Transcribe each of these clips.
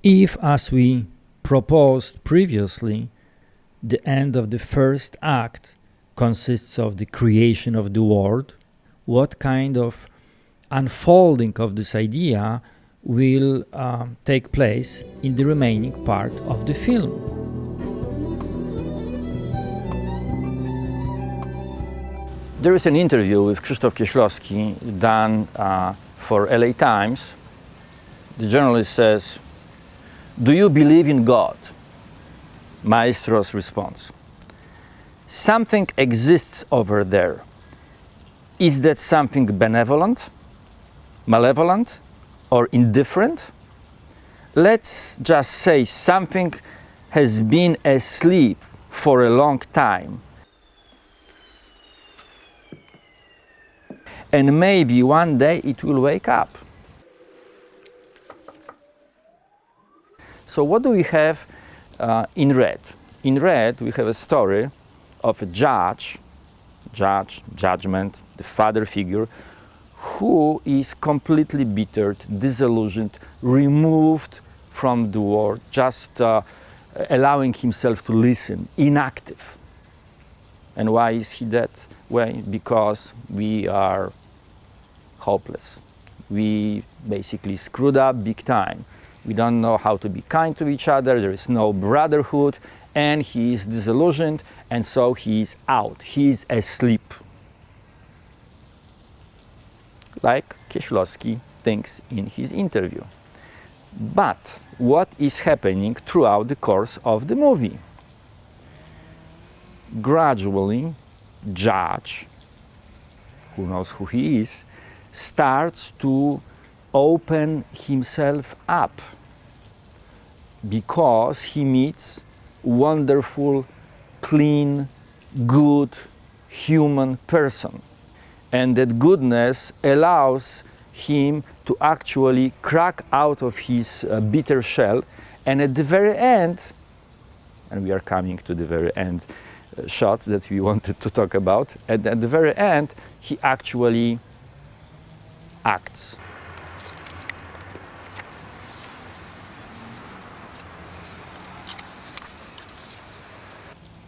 If, as we proposed previously, the end of the first act consists of the creation of the world, what kind of unfolding of this idea will take place in the remaining part of the film? There is an interview with Krzysztof Kieślowski done for LA Times. The journalist says, "Do you believe in God?" Maestro's response, "Something exists over there. Is that something benevolent, malevolent, or indifferent? Let's just say something has been asleep for a long time. And maybe one day it will wake up." So what do we have in Red? In Red, we have a story of a judgment, the father figure, who is completely bittered, disillusioned, removed from the world, just allowing himself to listen, inactive. And why is he that way? Because we are hopeless. We basically screwed up big time. We don't know how to be kind to each other, there is no brotherhood, and he is disillusioned, and so he is out, he is asleep. Like Kieślowski thinks in his interview. But what is happening throughout the course of the movie? Gradually, Judge, who knows who he is, starts to open himself up because he meets wonderful, clean, good human person. And that goodness allows him to actually crack out of his bitter shell. And at the very end, and we are coming to the very end shots that we wanted to talk about, at the very end, he actually acts.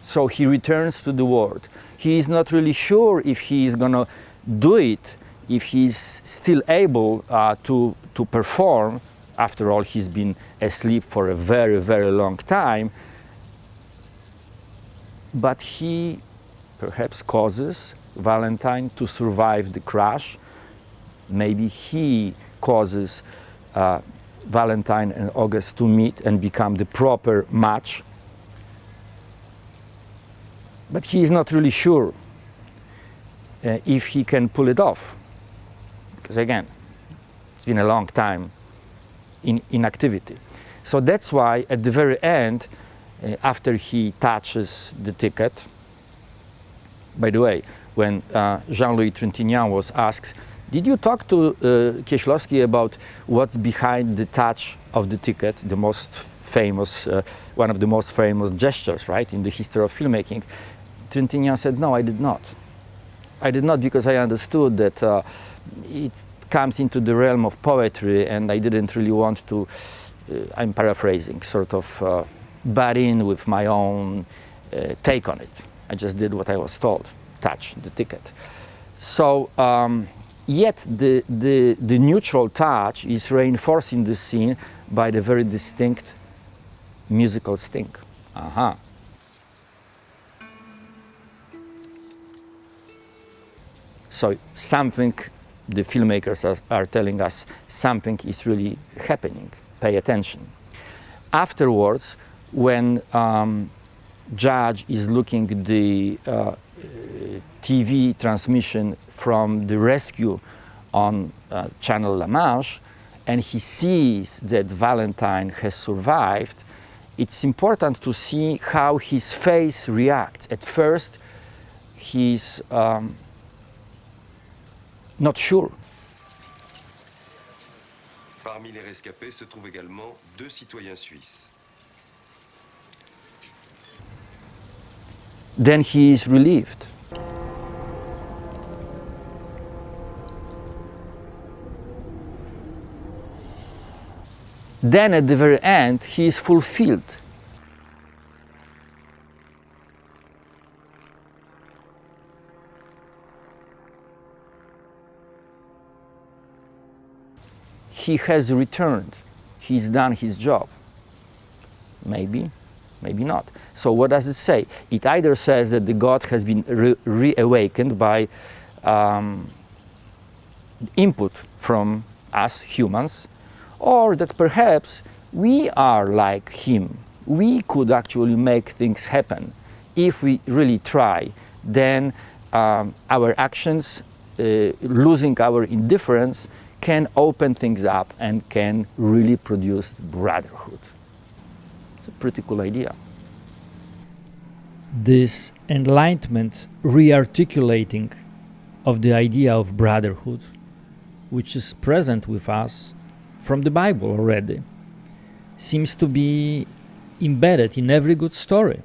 So he returns to the world. He is not really sure if he is going to do it, if he's still able to perform. After all, he's been asleep for a very, very long time. But he perhaps causes Valentine to survive the crash. Maybe he causes Valentine and August to meet and become the proper match. But he is not really sure if he can pull it off. Because again, it's been a long time in inactivity. So that's why at the very end, after he touches the ticket, by the way, when Jean-Louis Trintignant was asked, "Did you talk to Kieślowski about what's behind the touch of the ticket, the most famous, one of the most famous gestures, right, in the history of filmmaking?" Trintignant said, "No, I did not. I did not because I understood that it comes into the realm of poetry and I didn't really want to, I'm paraphrasing, sort of butt in with my own take on it. I just did what I was told, touch the ticket." So, yet the neutral touch is reinforced in the scene by the very distinct musical sting. So something, the filmmakers are telling us, something is really happening. Pay attention. Afterwards, when Judge is looking the TV transmission from the rescue on channel La Manche, and he sees that Valentine has survived, it's important to see how his face reacts. At first, he's not sure. Parmi les rescapés se trouvent également 2 citoyens suisses. Then he is relieved. then at the very end he is fulfilled. He has returned, he's done his job. Maybe, maybe not. So what does it say? It either says that the God has been reawakened by input from us humans, or that perhaps we are like him. We could actually make things happen if we really try. Then our actions, losing our indifference, can open things up and can really produce brotherhood. It's a pretty cool idea. This enlightenment re-articulating of the idea of brotherhood, which is present with us from the Bible already, seems to be embedded in every good story.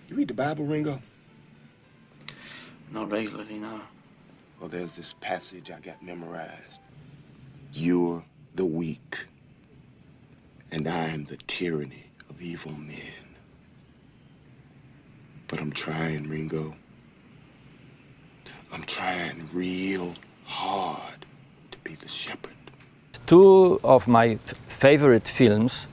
You read the Bible, Ringo? Not regularly, no. Well, there's this passage I got memorized. You're the weak, and I'm the tyranny of evil men. But I'm trying, Ringo. I'm trying real hard to be the shepherd. Two of my favorite films,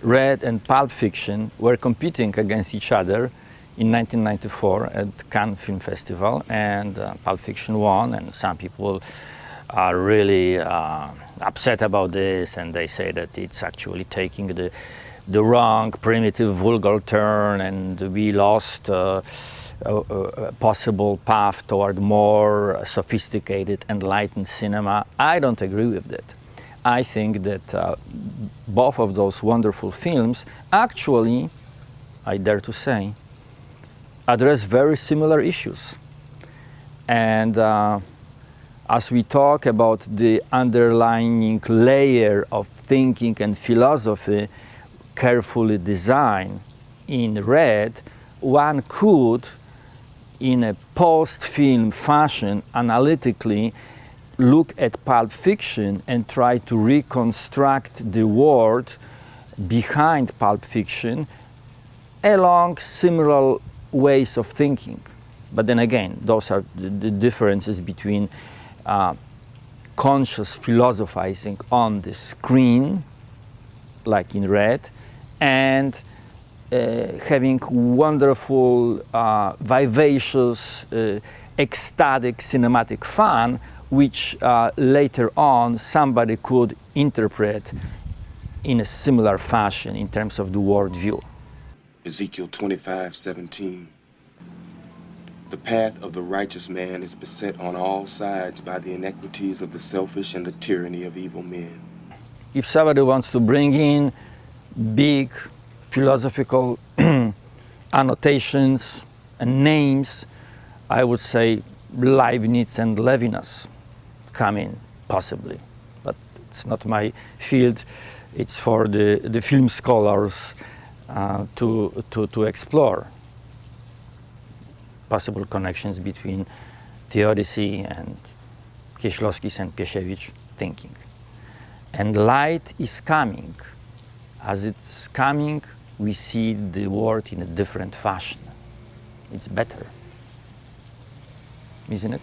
Red and Pulp Fiction, were competing against each other in 1994 at Cannes Film Festival, and Pulp Fiction won, and some people are really upset about this, and they say that it's actually taking the wrong, primitive, vulgar turn, and we lost a possible path toward more sophisticated, enlightened cinema. I don't agree with that. I think that both of those wonderful films actually, I dare to say, address very similar issues. And as we talk about the underlying layer of thinking and philosophy carefully designed in Red, one could, in a post-film fashion, analytically look at Pulp Fiction and try to reconstruct the world behind Pulp Fiction along similar ways of thinking. But then again, those are the differences between conscious philosophizing on the screen, like in Red, and having wonderful, vivacious, ecstatic cinematic fun, which later on somebody could interpret in a similar fashion in terms of the worldview. Ezekiel 25:17. The path of the righteous man is beset on all sides by the iniquities of the selfish and the tyranny of evil men. If somebody wants to bring in big philosophical annotations and names, I would say Leibniz and Levinas come in, possibly. But it's not my field. It's for the film scholars to explore possible connections between theodicy and Kieślowski's and Piesiewicz thinking. And light is coming. As it's coming, we see the world in a different fashion. It's better, isn't it?